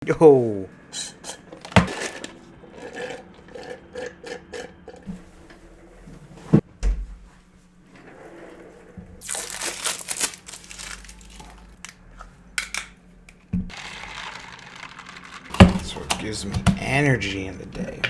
Yo. That's what gives me energy in the day.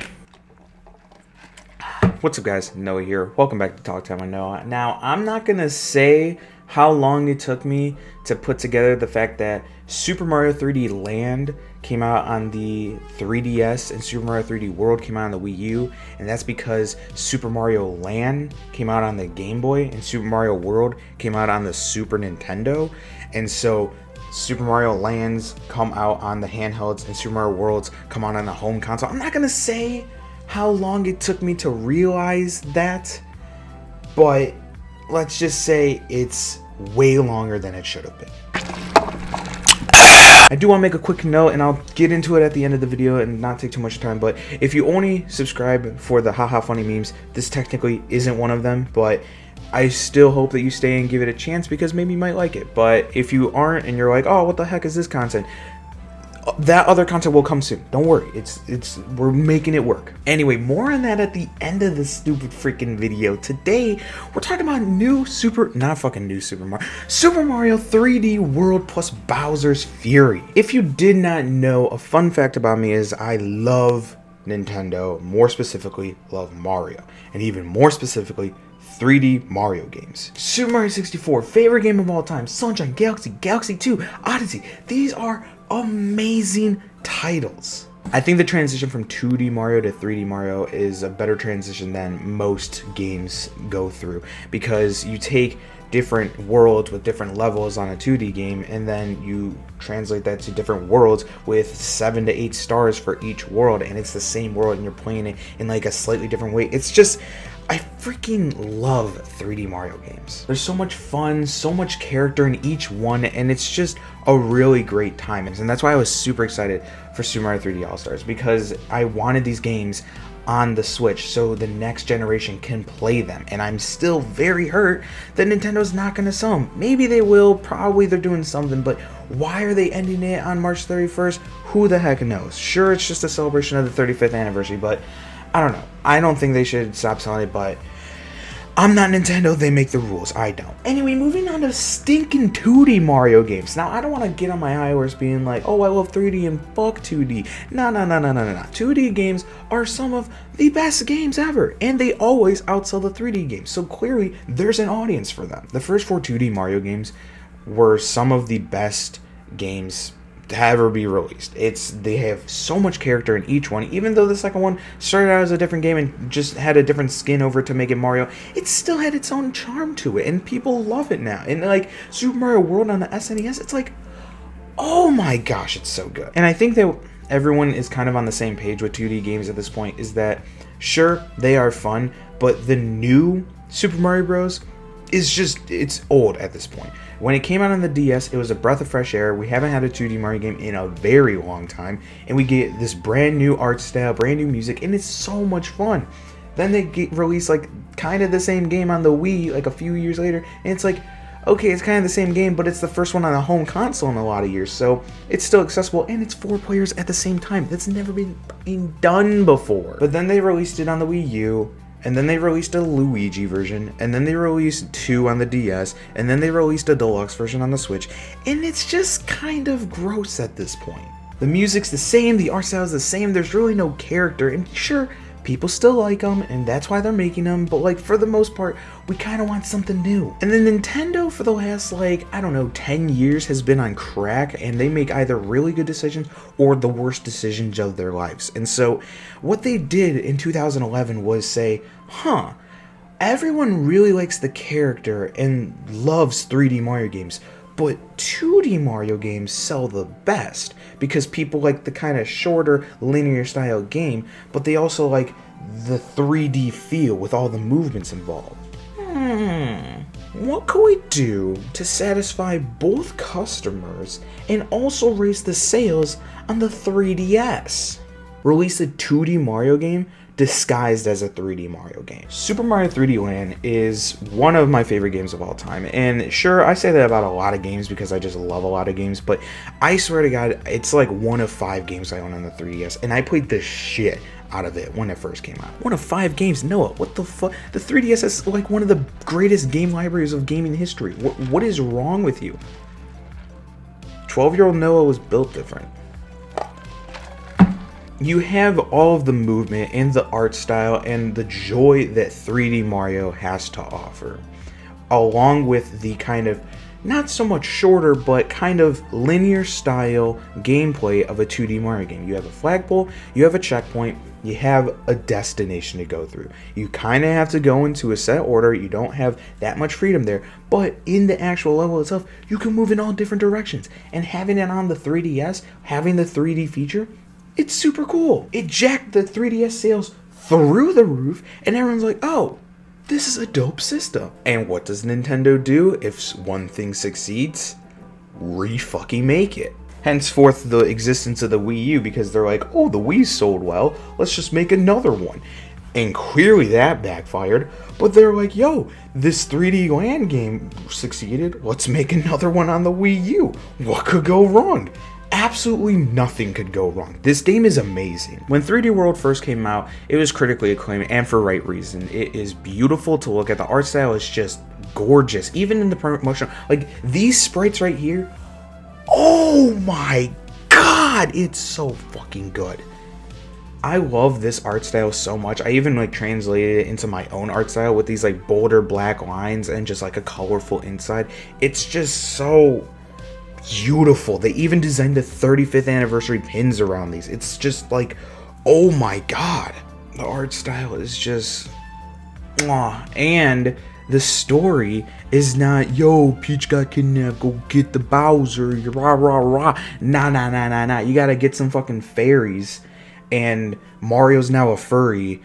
What's up, guys? Noah here. Welcome back to Talk Time with Noah. Now, I'm not gonna say how long it took me to put together the fact that Super Mario 3D Land came out on the 3DS and Super Mario 3D World came out on the Wii U, and that's because Super Mario Land came out on the Game Boy and Super Mario World came out on the Super Nintendo. And so Super Mario Lands come out on the handhelds and Super Mario Worlds come out on the home console. I'm not gonna say how long it took me to realize that, but let's just say it's way longer than it should have been. I do want to make a quick note, and I'll get into it at the end of the video and not take too much time, but if you only subscribe for the haha funny memes, this technically isn't one of them, but I still hope that you stay and give it a chance because maybe you might like it. But if you aren't and you're like, oh, what the heck is this content? That other content will come soon. Don't worry. We're making it work. Anyway, more on that at the end of this stupid freaking video. Today, we're talking about Super Mario 3D World plus Bowser's Fury. If you did not know, a fun fact about me is I love Nintendo, more specifically love Mario, and even more specifically 3D Mario games. Super Mario 64, favorite game of all time, Sunshine, Galaxy, Galaxy 2, Odyssey. These are amazing titles. I think the transition from 2D Mario to 3D Mario is a better transition than most games go through, because you take different worlds with different levels on a 2D game and then you translate that to different worlds with 7 to 8 stars for each world, and it's the same world and you're playing it in like a slightly different way. It's just, I freaking love 3D Mario games. There's so much fun, so much character in each one, and it's just a really great time. And that's why I was super excited for Super Mario 3D All-Stars, because I wanted these games on the Switch so the next generation can play them. And I'm still very hurt that Nintendo's not going to sell them. Maybe they will, probably they're doing something, but why are they ending it on March 31st? Who the heck knows? Sure, it's just a celebration of the 35th anniversary, but I don't know. I don't think they should stop selling it, but I'm not Nintendo. They make the rules. I don't. Anyway, moving on to stinking 2D Mario games. Now, I don't want to get on my high horse being like, oh, I love 3D and fuck 2D. No. 2D games are some of the best games ever, and they always outsell the 3D games. So clearly, there's an audience for them. The first 4 2D Mario games were some of the best games to ever be released. They have so much character in each one. Even though the second one started out as a different game and just had a different skin over to make it Mario, it still had its own charm to it, and people love it now. And like Super Mario World on the SNES, it's like, oh my gosh, it's so good. And I think that everyone is kind of on the same page with 2D games at this point, is that sure, they are fun, but the new Super Mario Bros. It's old at this point. When it came out on the DS, it was a breath of fresh air. We haven't had a 2D Mario game in a very long time, and we get this brand new art style, brand new music, and it's so much fun. Then they release like kind of the same game on the Wii like a few years later, and it's like, okay, it's kind of the same game, but it's the first one on a home console in a lot of years, so it's still accessible, and it's 4 players at the same time. That's never been done before. But then they released it on the Wii U, and then they released a Luigi version, and then they released 2 on the DS, and then they released a deluxe version on the Switch, and it's just kind of gross at this point. The music's the same, the art style's the same, there's really no character, and sure, people still like them, and that's why they're making them, but like for the most part, we kind of want something new. And then Nintendo for the last 10 years has been on crack, and they make either really good decisions or the worst decisions of their lives. And so what they did in 2011 was say, everyone really likes the character and loves 3D Mario games, but 2D Mario games sell the best because people like the kind of shorter, linear style game, but they also like the 3D feel with all the movements involved. What can we do to satisfy both customers and also raise the sales on the 3DS? Release a 2D Mario game disguised as a 3D Mario game. Super Mario 3D Land is one of my favorite games of all time. And sure, I say that about a lot of games because I just love a lot of games, but I swear to God, it's like one of 5 games I own on the 3DS, and I played the shit out of it when it first came out. One of 5 games? Noah, what the fuck? The 3DS is like one of the greatest game libraries of gaming history. What is wrong with you? 12-year-old Noah was built different. You have all of the movement and the art style and the joy that 3D Mario has to offer, along with the kind of not so much shorter but kind of linear style gameplay of a 2D Mario game. You have a flagpole, you have a checkpoint, you have a destination to go through. You kind of have to go into a set order. You don't have that much freedom there, but in the actual level itself, you can move in all different directions. And having it on the 3DS, having the 3D feature, it's super cool. It jacked the 3DS sales through the roof, and everyone's like, oh, this is a dope system. And what does Nintendo do if one thing succeeds? Re-fucking make it. Henceforth, the existence of the Wii U, because they're like, oh, the Wii sold well, let's just make another one. And clearly that backfired, but they're like, yo, this 3D Land game succeeded, let's make another one on the Wii U. What could go wrong? Absolutely nothing could go wrong. This game is amazing. When 3D World first came out, it was critically acclaimed, and for right reason. It is beautiful to look at. The art style is just gorgeous. Even in the promotion, like these sprites right here, oh my god, it's so fucking good. I love this art style so much. I even like translated it into my own art style with these like bolder black lines and just like a colorful inside. It's just so beautiful. They even designed the 35th anniversary pins around these. It's just like, oh my god. The art style is just and the story is not, yo, Peach got kidnapped, go get the Bowser, rah rah rah. Nah. You gotta get some fucking fairies, and Mario's now a furry.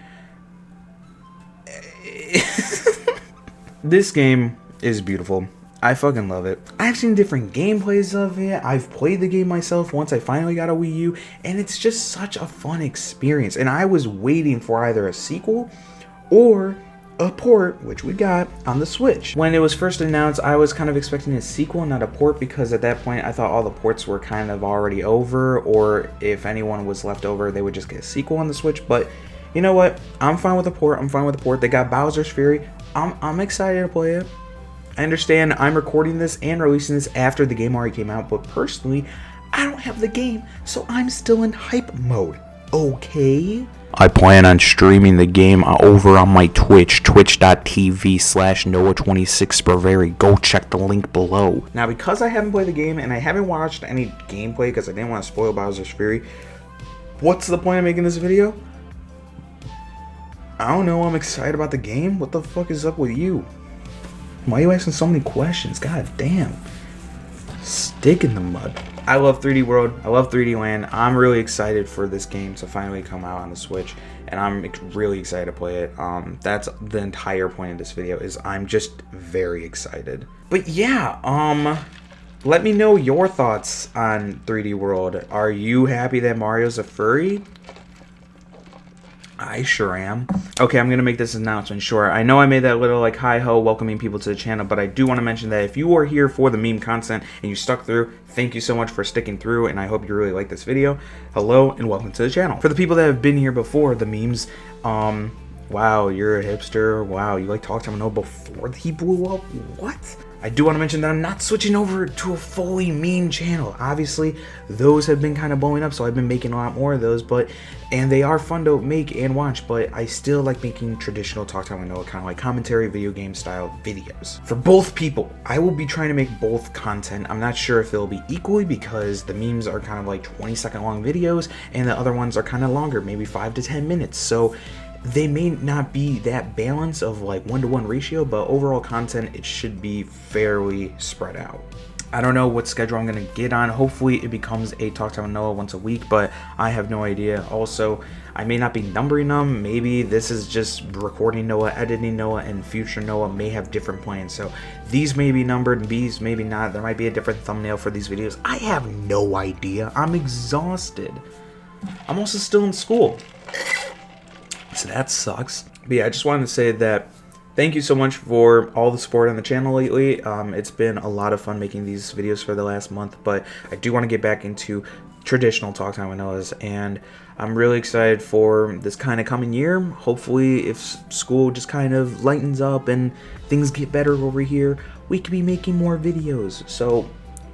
This game is beautiful. I fucking love it. I've seen different gameplays of it. I've played the game myself once I finally got a Wii U, and it's just such a fun experience. And I was waiting for either a sequel or a port, which we got on the Switch. When it was first announced, I was kind of expecting a sequel, not a port, because at that point I thought all the ports were kind of already over, or if anyone was left over, they would just get a sequel on the Switch. But you know what? I'm fine with the port. They got Bowser's Fury. I'm excited to play it. I understand I'm recording this and releasing this after the game already came out, but personally, I don't have the game, so I'm still in hype mode, okay? I plan on streaming the game over on my Twitch, twitch.tv/Noah26Sperveri. Go check the link below. Now, because I haven't played the game and I haven't watched any gameplay because I didn't want to spoil Bowser's Fury, what's the point of making this video? I don't know, I'm excited about the game. What the fuck is up with you? Why are you asking so many questions? God damn. Stick in the mud. I love 3D World. I love 3D Land. I'm really excited for this game to finally come out on the Switch, and I'm really excited to play it. That's the entire point of this video, is I'm just very excited. But yeah, let me know your thoughts on 3D World. Are you happy that Mario's a furry? I sure am. Okay, I'm gonna make this announcement. Sure, I know I made that little like hi-ho welcoming people to the channel, but I do want to mention that if you are here for the meme content and you stuck through, thank you so much for sticking through, and I hope you really like this video. Hello and welcome to the channel. For the people that have been here before, the memes, wow, you're a hipster. Wow, you like Talk Time Noah before he blew up? What? I do want to mention that I'm not switching over to a fully meme channel. Obviously, those have been kind of blowing up, so I've been making a lot more of those, and they are fun to make and watch, but I still like making traditional Talk Time Noah, kind of like commentary, video game style videos. For both people, I will be trying to make both content. I'm not sure if they'll be equally, because the memes are kind of like 20-second long videos, and the other ones are kind of longer, maybe 5 to 10 minutes, so they may not be that balance of like 1-to-1 ratio, but overall content, it should be fairly spread out. I don't know what schedule I'm going to get on. Hopefully it becomes a Talk Time with Noah once a week, but I have no idea. Also, I may not be numbering them. Maybe this is just recording Noah, editing Noah, and future Noah may have different plans. So these may be numbered and these maybe not. There might be a different thumbnail for these videos. I have no idea. I'm exhausted. I'm also still in school. so that sucks. But yeah, I just wanted to say that thank you so much for all the support on the channel lately. It's been a lot of fun making these videos for the last month, but I do want to get back into traditional Talk Time Vanillas, and I'm really excited for this kind of coming year. Hopefully, if school just kind of lightens up and things get better over here, we could be making more videos. So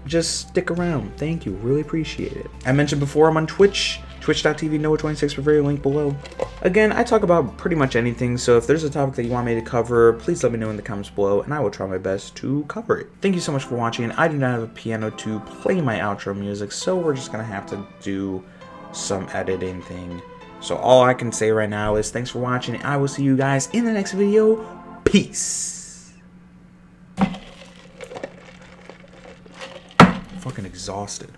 just stick around. Thank you. Really appreciate it. I mentioned before I'm on Twitch. Twitch.tv Noah26 for very link below. Again, I talk about pretty much anything, so if there's a topic that you want me to cover, please let me know in the comments below, and I will try my best to cover it. Thank you so much for watching. I do not have a piano to play my outro music, so we're just going to have to do some editing thing. So all I can say right now is thanks for watching, and I will see you guys in the next video. Peace. Fucking exhausted.